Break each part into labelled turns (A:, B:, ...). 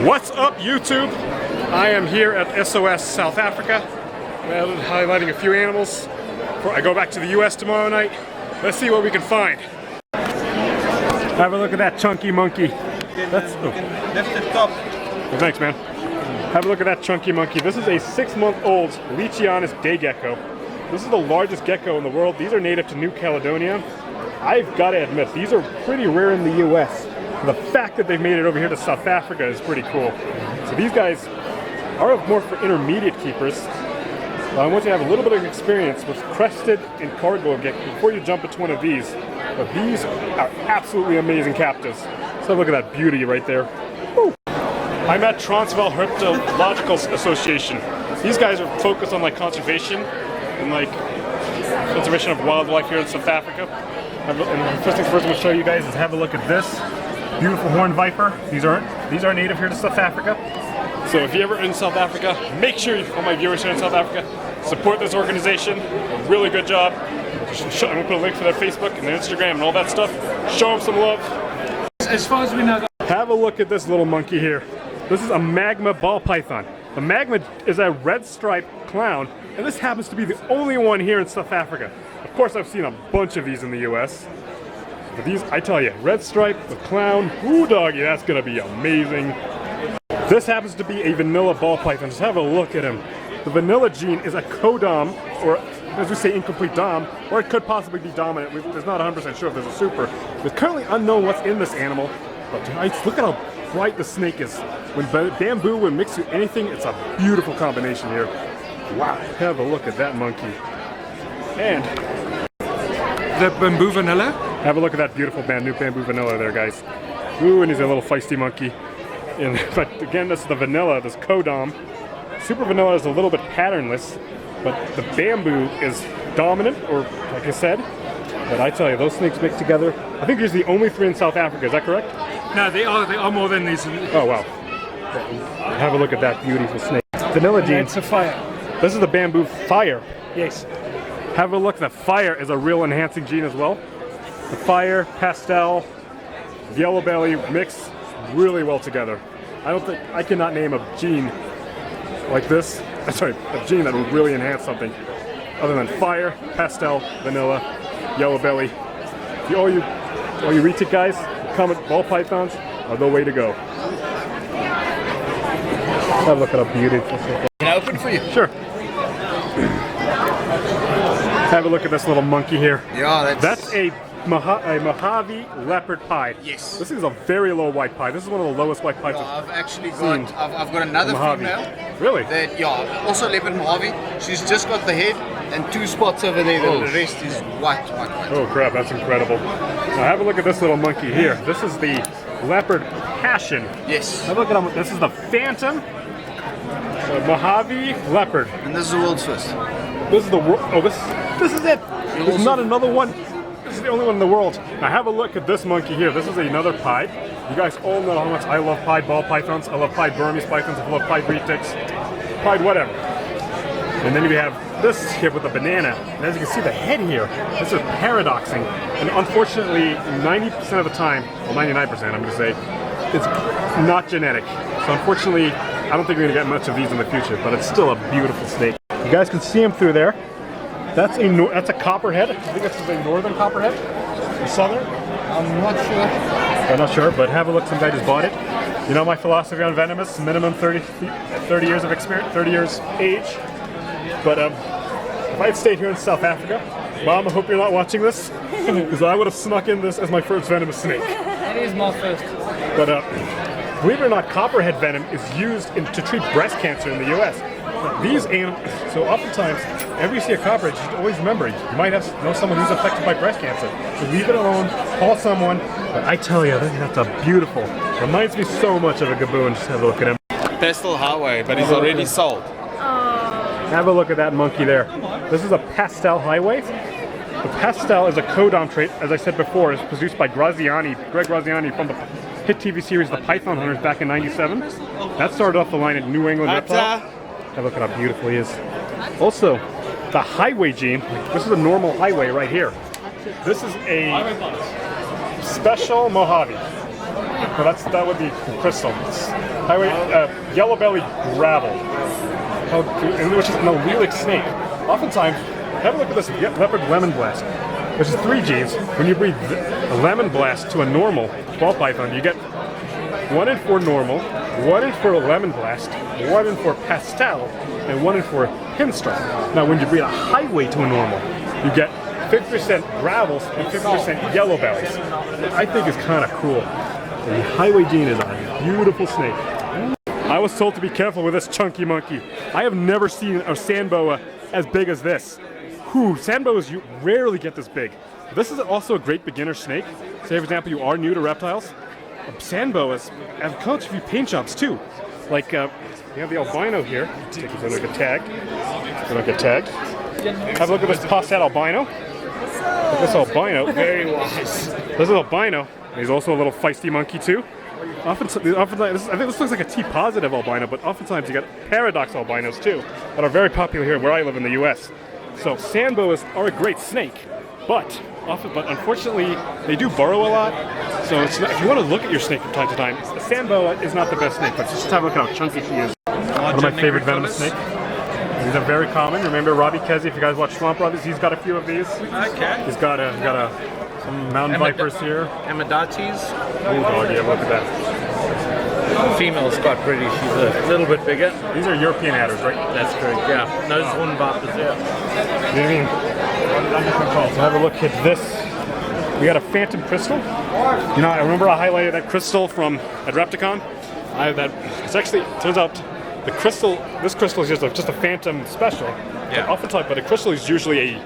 A: What's up, YouTube? I am here at SOS South Africa, highlighting a few animals before I go back to the US tomorrow night. Let's see what we can find. Have a look at that chunky monkey. That's
B: Lift the top.
A: oh, thanks, man. Have a look at that chunky monkey. This is a 6-month-old Leachianus day gecko. This is the largest gecko in the world. These are native to New Caledonia. I've got to admit, these are pretty rare in the US. The fact that they've made it over here to South Africa is pretty cool. So these guys are more for intermediate keepers. I want you to have a little bit of experience with crested and cargo gecko before you jump into one of these. But these are absolutely amazing captives. So look at that beauty right there. Woo. I'm at South African Reptile Association. These guys are focused on like conservation and like conservation of wildlife here in South Africa. And first things first, I'm going to show you guys is have a look at this beautiful horned viper. These are native here to South Africa. So if you're ever in South Africa, make sure all my viewers here in South Africa support this organization. A really good job. I'm going to put a link for their Facebook and their Instagram and all that stuff. Show them some love.
B: As far as we know.
A: Have a look at this little monkey here. This is a magma ball python. The magma is a red striped clown, and this happens to be the only one here in South Africa. Of course, I've seen a bunch of these in the US. But these, I tell you, red stripe, the clown, ooh doggy, that's gonna be amazing. This happens to be a vanilla ball python. Just have a look at him. The vanilla gene is a co-dom, or as we say, incomplete dom, or it could possibly be dominant. There's not 100% sure if there's a super. It's currently unknown what's in this animal, but tonight, look at how bright the snake is. When bamboo would mix with anything, it's a beautiful combination here. Wow, have a look at that monkey. And
B: The bamboo vanilla?
A: have a look at that beautiful bamboo vanilla there, guys. Ooh, and he's a little feisty monkey. And, but again, this is the vanilla, this co-dom. Super vanilla is a little bit patternless, but the bamboo is dominant, or like I said. But I tell you, those snakes mixed together. I think there's the only 3 in South Africa. Is that correct?
B: No, they are more than these.
A: Oh wow! Have a look at that beautiful snake. Vanilla gene.
B: It's a fire.
A: This is the bamboo fire.
B: Yes.
A: Have a look. The fire is a real enhancing gene as well. The fire, pastel, yellow belly mix really well together. I cannot name a gene like this. Sorry, a gene that would really enhance something other than fire, pastel, vanilla, yellow belly. All you retic guys, comet ball pythons are the way to go. Have a look at how beautiful.
B: Can I open for you?
A: Sure. Have a look at this little monkey here.
B: Yeah,
A: That's a Mojave leopard pied.
B: Yes.
A: This is a very low white pied. This is one of the lowest white pieds.
B: I've actually got. I've got another
A: Mojave.
B: female.
A: Really?
B: That also leopard Mojave. She's just got the head and 2 spots over there.
A: Oh.
B: The rest is white.
A: Oh crap, that's incredible. Now have a look at this little monkey here. This is the leopard passion.
B: Yes.
A: Have a look at him. This is the phantom Mojave leopard.
B: And this is the world's first.
A: This is the world. Oh, this is it. There's not another one. This is the only one in the world. Now have a look at this monkey here. This is another pied. You guys all know how much I love pied ball pythons. I love pied Burmese pythons. I love pied retics. Pied whatever. And then we have this here with the banana. And as you can see, the head here, this is paradoxing. And unfortunately, 90% of the time, well 99% I'm going to say, it's not genetic. So unfortunately, I don't think we're going to get much of these in the future, but it's still a beautiful snake. You guys can see him through there. That's a copperhead. I think this is a northern copperhead. A southern?
B: I'm not sure.
A: I'm not sure, but have a look. Some guy just bought it. You know my philosophy on venomous: minimum 30 years of experience, 30 years age. But if I had stayed here in South Africa, Mom, I hope you're not watching this, because I would have snuck in this as my first venomous snake.
B: It is my first.
A: But believe it or not, copperhead venom is used to treat breast cancer in the U.S. These animals, so oftentimes, whenever you see a copperhead, you should always remember, you might know someone who's affected by breast cancer. So leave it alone, call someone. But I tell you, that's a beautiful, reminds me so much of a gaboon. Just have a look at him.
C: Pastel Highway, but it's already sold.
A: Have a look at that monkey there. This is a pastel highway. The pastel is a codom trait, as I said before, is produced by Greg Graziani from the hit TV series The Python Hunters back in '97. That started off the line at New England Reptile. Have a look at how beautiful he is. Also, the highway gene, this is a normal highway right here. This is a special Mojave. Well, that would be crystal. highway yellow belly gravel, which is an allelic snake. Oftentimes, have a look at this leopard lemon blast, which is 3 genes. When you breed a lemon blast to a normal ball python, you get 1 in 4 normal, 1 in 4 lemon blast, 1 in 4 pastel, and 1 in 4 pinstripe. Now, when you breed a highway to a normal, you get 50% gravels and 50% yellow bellies. I think is kind of cool. The highway gene is a beautiful snake. I was told to be careful with this chunky monkey. I have never seen a sand boa as big as this. Sand boas, you rarely get this big. This is also a great beginner snake. Say, for example, you are new to reptiles. Sand boas have come to a few paint jobs too. Like, you have the albino here. Take a look at tag. Look at tag. Have a look at this Posset albino. Look at this albino. Very wise. This is albino. He's also a little feisty monkey too. Oftentimes, I think this looks like a T-positive albino, but oftentimes you got paradox albinos too, that are very popular here where I live in the U.S. So sand boas are a great snake, but unfortunately they do burrow a lot. So it's not, if you want to look at your snake from time to time, a sand boa is not the best snake. But just have a look at how chunky he is. One of my favorite venomous snakes. These are very common. Remember Robbie Kesey, if you guys watch Swamp Brothers, he's got a few of these.
C: Okay.
A: He's got some mountain vipers here.
C: Amadachis.
A: Oh, dog, yeah, look at that.
C: Female's quite pretty. She's a little bit bigger.
A: These are European adders, right?
C: That's correct, yeah. Nose horn vipers, yeah.
A: So have a look at this. We got a phantom crystal. You know, I remember I highlighted that crystal at Repticon. Turns out this crystal is just a phantom special.
C: Yeah.
A: Oftentimes, but a crystal is usually a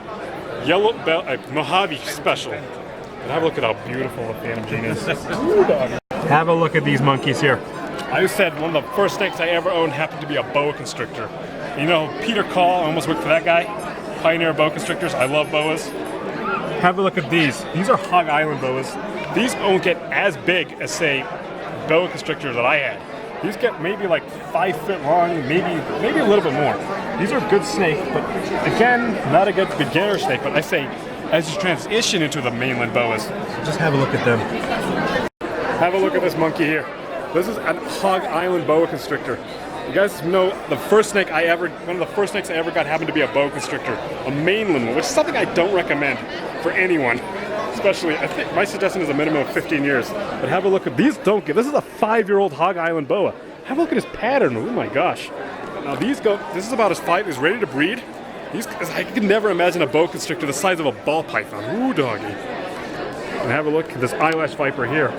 A: Mojave special. And have a look at how beautiful the phantom gene is. Have a look at these monkeys here. I said one of the first snakes I ever owned happened to be a boa constrictor. You know, Peter Call, I almost worked for that guy. Pioneer boa constrictors. I love boas. Have a look at these. These are Hog Island boas. These don't get as big as, say, boa constrictors that I had. These get maybe like 5 foot long, maybe a little bit more. These are good snakes, but again, not a good beginner snake. But I say, as you transition into the mainland boas, just have a look at them. Have a look at this monkey here. This is a Hog Island boa constrictor. You guys know one of the first snakes I ever got happened to be a boa constrictor, a mainland one, which is something I don't recommend for anyone. Especially, I think my suggestion is a minimum of 15 years. But have a look at these. This is a 5-year-old Hog Island boa. Have a look at his pattern. Oh my gosh. Now this is about as 5 is ready to breed. I could never imagine a boa constrictor the size of a ball python. Ooh, doggy. And have a look at this eyelash viper here.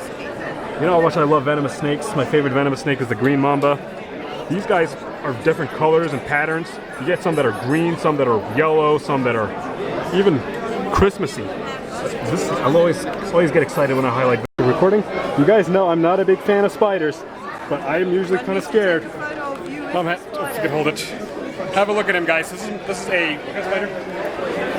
A: You know how much I love venomous snakes. My favorite venomous snake is the green mamba. These guys are different colors and patterns. You get some that are green, some that are yellow, some that are even Christmassy. I'll always get excited when I highlight the recording. You guys know I'm not a big fan of spiders, but I am usually kind of scared. If you can hold it. Have a look at him, guys. This is a what kind of spider?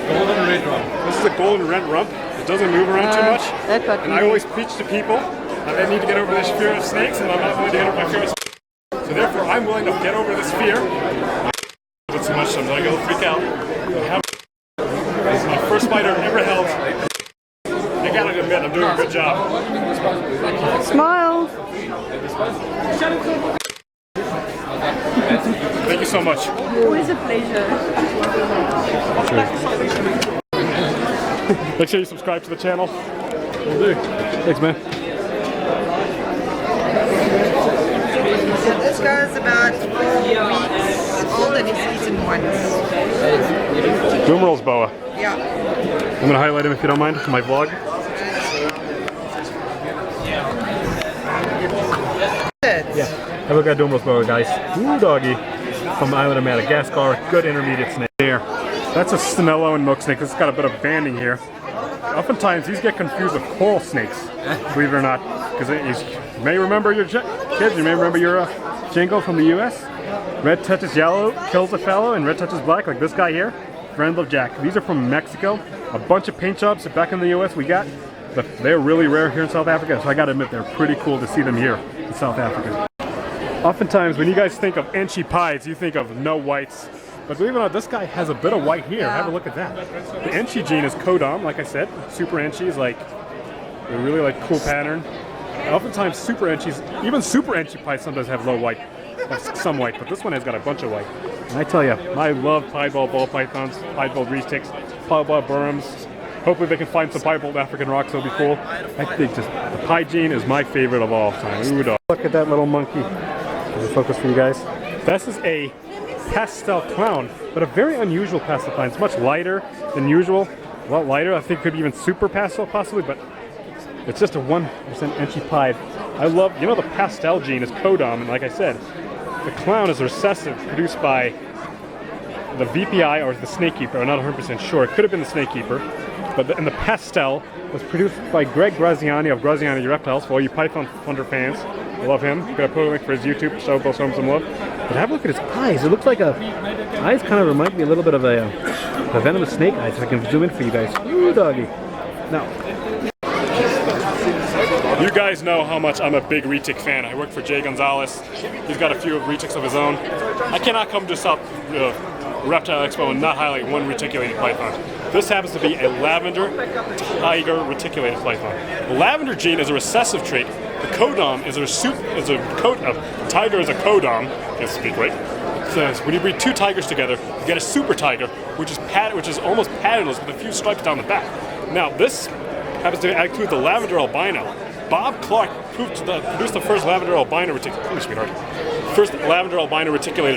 C: Golden red rump.
A: This is a golden red rump. It doesn't move around too much. And I always preach to people that they need to get over this fear of snakes, and I'm not willing to get over my fear of snakes. So therefore, I'm willing to get over this fear. It's too much, so I'm going to go freak out. This is my first spider I've ever held. I gotta admit, I'm doing a good job.
D: Smile.
A: Thank you so much.
D: Always a pleasure.
A: Make sure you subscribe to the channel. Will do. Thanks, man.
D: This guy's about 4 weeks old and he's eaten once.
A: Boomeral's boa.
D: Yeah.
A: I'm gonna highlight him if you don't mind, my vlog. Yeah. Have a look at Boomeral's boa, guys. Ooh, doggy. From the island of Madagascar. Good intermediate snake there. That's a Snello and milk snake. This has got a bit of banding here. Oftentimes these get confused with coral snakes, believe it or not. Because you may remember your kids, you may remember your jingle from the US. Red touches yellow, kills a fellow, and red touches black, like this guy here. Friend of Jack. These are from Mexico. A bunch of paint jobs back in the US we got. But they're really rare here in South Africa, so I gotta admit they're pretty cool to see them here in South Africa. Oftentimes when you guys think of Enchi pies, you think of no whites. But believe it or not, this guy has a bit of white here. Yeah. Have a look at that. The Enchi gene is codom, like I said. Super Enchi is like a really cool pattern. Oftentimes super enchies, even super enchi pies sometimes have low white, some white, but this one has got a bunch of white. And I tell you, I love piebald ball pythons, piebald retics, piebald burums. Hopefully they can find some piebald African rocks, that'll be cool. I think just the pie gene is my favorite of all time. Ooh, dog. Look at that little monkey. Does it focus for you guys? This is a pastel clown, but a very unusual pastel clown. It's much lighter than usual, a lot lighter. I think it could be even super pastel possibly, but it's just a 1% enchi pied. I love, you know, the pastel gene is codom, and like I said, the clown is a recessive produced by the VPI or the snake keeper. I'm not 100% sure. It could have been the snake keeper, but and the pastel was produced by Greg Graziani of Graziani Reptiles. For all you Python Thunder fans, I love him. I'm gonna put a link for his YouTube, so go show him some love. But have a look at his eyes. It looks like eyes kind of remind me a little bit of a venomous snake eyes. If I can zoom in for you guys. Ooh, doggy. Now, you guys know how much I'm a big retic fan. I work for Jay Gonzalez. He's got a few retics of his own. I cannot come to South Reptile Expo and not highlight one reticulated python. This happens to be a lavender tiger reticulated python. The lavender gene is a recessive trait. The codom is tiger is a codom. Can't speak right. So when you breed two tigers together, you get a super tiger, which is almost patternless with a few stripes down the back. Now this happens to include the lavender albino. Bob Clark produced the first lavender albino reticulated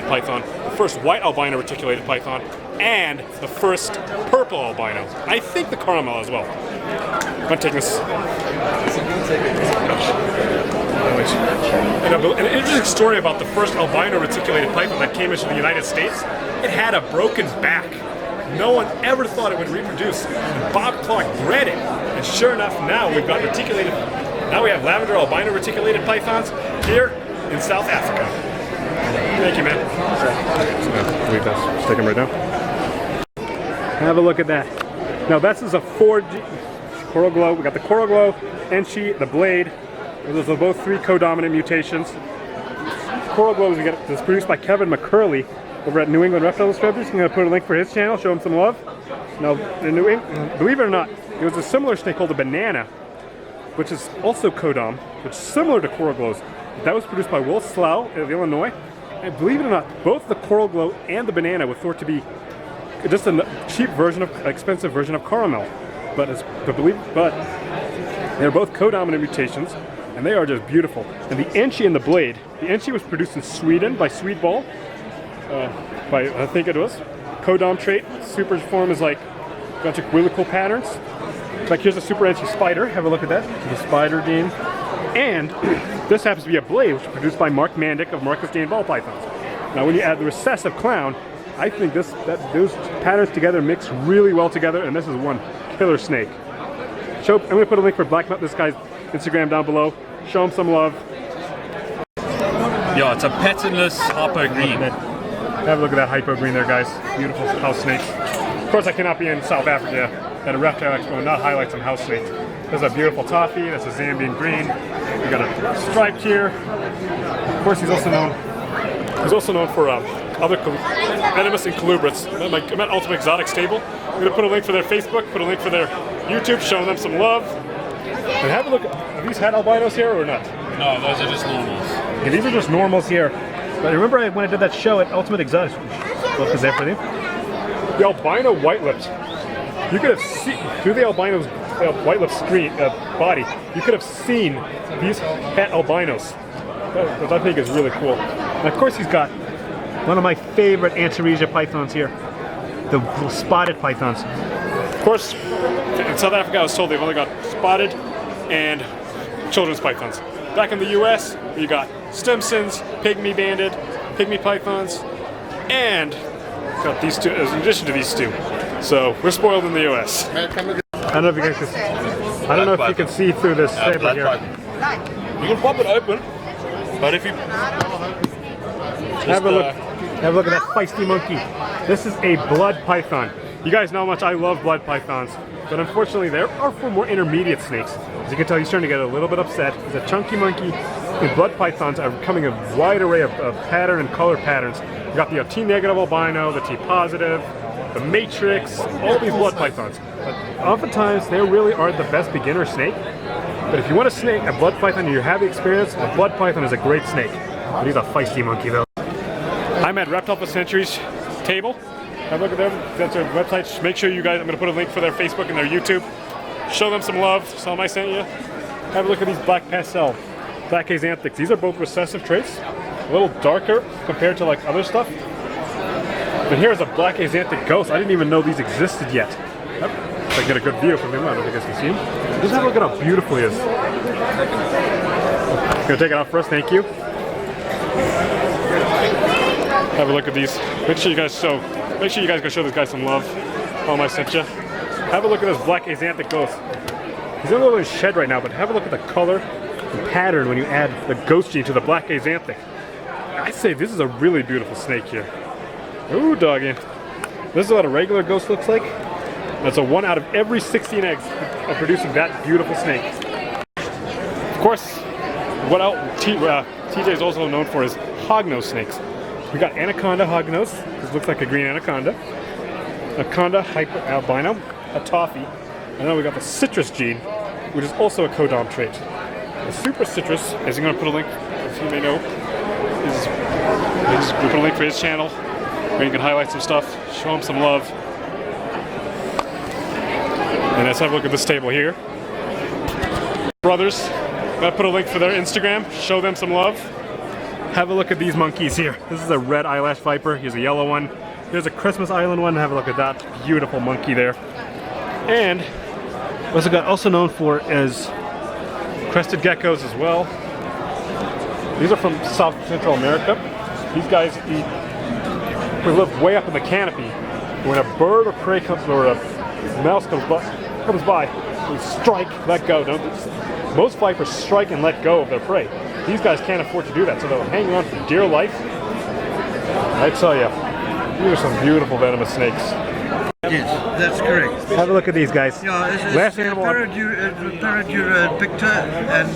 A: python, the first white albino reticulated python, and the first purple albino. I think the caramel as well. I'm gonna take this. An interesting story about the first albino reticulated python that came into the United States. It had a broken back. No one ever thought it would reproduce. And Bob Clark bred it, and sure enough, now we've got reticulated. Now we have lavender albino reticulated pythons here in South Africa. Thank you, man. Leave this. Stick them right down. Have a look at that. Now this is a 4G Coral Glow. We got the Coral Glow, Enchi, the Blade. Those are both 3 codominant mutations. Coral Glow is produced by Kevin McCurley over at New England Reptile Distributors. I'm going to put a link for his channel, show him some love. Now, believe it or not, there was a similar snake called the Banana, which is also codom, which is similar to Coral Glows. That was produced by Will Slough of Illinois. And believe it or not, both the Coral Glow and the Banana were thought to be just a cheap version of, expensive version of caramel. But they're both codominant mutations, and they are just beautiful. And the Enchi and the Blade, the Enchi was produced in Sweden by Swedeball, I think it was. Codom trait, super form is like a bunch of really cool patterns. Like here's a super Enchi spider, have a look at that, the spider gene. And this happens to be a Blade, which was produced by Mark Mandick of Marcus Jane Ball Pythons. Now when you add the recessive clown, I think those patterns together mix really well together, and this is one killer snake. I'm going to put a link for this guy's Instagram down below. Show him some love.
C: Yeah, it's a patternless hypo green.
A: Have a look at that hypo green there, guys. Beautiful house snakes. Of course, I cannot be in South Africa at a reptile expo and not highlight some house snakes. There's a beautiful toffee. That's a Zambian green. We got a striped here. Of course, he's also known for other venomous incolubrates. I'm at Ultimate Exotic Stable. I'm going to put a link for their Facebook, put a link for their YouTube, showing them some love. And have a look. Have these had albinos here or not?
C: No, those are just normals.
A: Yeah, these are just normals here. But remember when I did that show at Ultimate Exotic? What was there for them? The albino white lips. You could have seen through the albino's white lip body. You could have seen these pet albinos. Which I think is really cool. And of course, he's got one of my favorite Antaresia pythons here, the spotted pythons. Of course, in South Africa, I was told they've only got spotted and children's pythons. Back in the US, you got Stimsons, pygmy banded, pygmy pythons, and got these two, in addition to these two. So we're spoiled in the US. I don't know if you guys can, I don't know if you can see through this paper here.
C: You can pop it open, but if you
A: have a look at that feisty monkey. This is a blood python. You guys know how much I love blood pythons, but unfortunately there are for more intermediate snakes. As you can tell, he's starting to get a little bit upset. He's a chunky monkey, and blood pythons are becoming a wide array of pattern and color patterns. You got the T negative albino, the T positive, the matrix, all these blood pythons. But oftentimes they really are the best beginner snake. But if you want a snake, a blood python, and you have the experience, a blood python is a great snake. But he's a feisty monkey though. I'm at Reptile for Centuries table. Have a look at them. That's their website. Make sure you guys, I'm going to put a link for their Facebook and their YouTube. Show them some love. Tell them I sent you. Have a look at these black pastel, black axanthics. These are both recessive traits. A little darker compared to like other stuff. But here's a black axanthic ghost. I didn't even know these existed yet. Yep. If I get a good view from him, I don't think you guys can see him. Just have a look at how beautiful he is. Gonna take it off for us, thank you. Have a look at these. Make sure you guys go show this guy some love. I sent you. Have a look at this black axanthic ghost. He's in a little shed right now, but have a look at the color, the pattern when you add the ghost gene to the black axanthic. I say this is a really beautiful snake here. Ooh, doggy. This is what a regular ghost looks like. That's a 1 out of every 16 eggs of producing that beautiful snake. Of course, what else TJ is also known for is hognose snakes. We got anaconda hognose. This looks like a green anaconda. Anaconda hyper albino, a toffee. And then we got the citrus gene, which is also a codom trait. The super citrus, as I'm going to put a link, as you may know, we put a link for his channel where you can highlight some stuff, show him some love. And let's have a look at this table here. Brothers, I'm going to put a link for their Instagram, show them some love. Have a look at these monkeys here. This is a red eyelash viper. Here's a yellow one. Here's a Christmas Island one. Have a look at that beautiful monkey there. And what's it got also known for is crested geckos as well. These are from South Central America. These guys we live way up in the canopy. When a bird or prey comes or a mouse comes by, we strike, let go. Most vipers strike and let go of their prey. These guys can't afford to do that, so they'll hang on for dear life. I tell you, these are some beautiful venomous snakes.
E: Yes, that's correct.
A: Have a look at these guys.
E: Yeah, it's
A: Last animal.
E: Paradura picta, and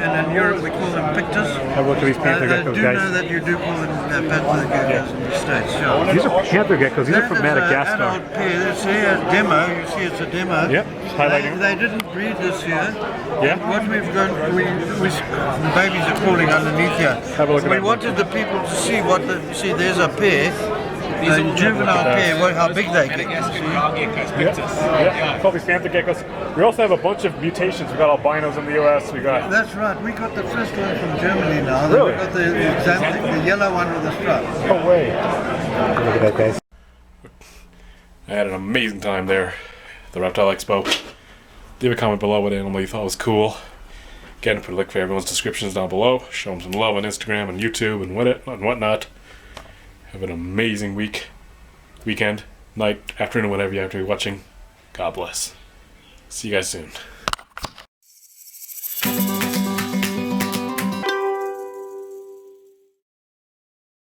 E: here in Europe we call them pictus.
A: Have a look at these panther
E: I
A: geckos,
E: do
A: guys.
E: know that you do call them panther geckos in the States. Yeah.
A: These are panther geckos. These are from
E: That is
A: Madagascar.
E: an adult pair. It's here a demo. You see, it's a demo.
A: Yep, highlighting.
E: They didn't breed this year.
A: Yeah.
E: What we've done, the babies are crawling underneath here.
A: Have a look at
E: We
A: that.
E: wanted the people to see see. There's a pair. A juvenile pair, how big they get.
A: Yeah, call these panther geckos. We also have a bunch of mutations. We got albinos in the US. We got.
E: That's right. We got the first one from Germany now.
A: Really?
E: We got the yellow one with the stripes.
A: No way. Look at that, guys. I had an amazing time there, the Reptile Expo. Leave a comment below what animal you thought was cool. Again, put a link for everyone's descriptions down below. Show them some love on Instagram and YouTube and whatnot. Have an amazing weekend, night, afternoon, whatever you have to be watching. God bless. See you guys soon.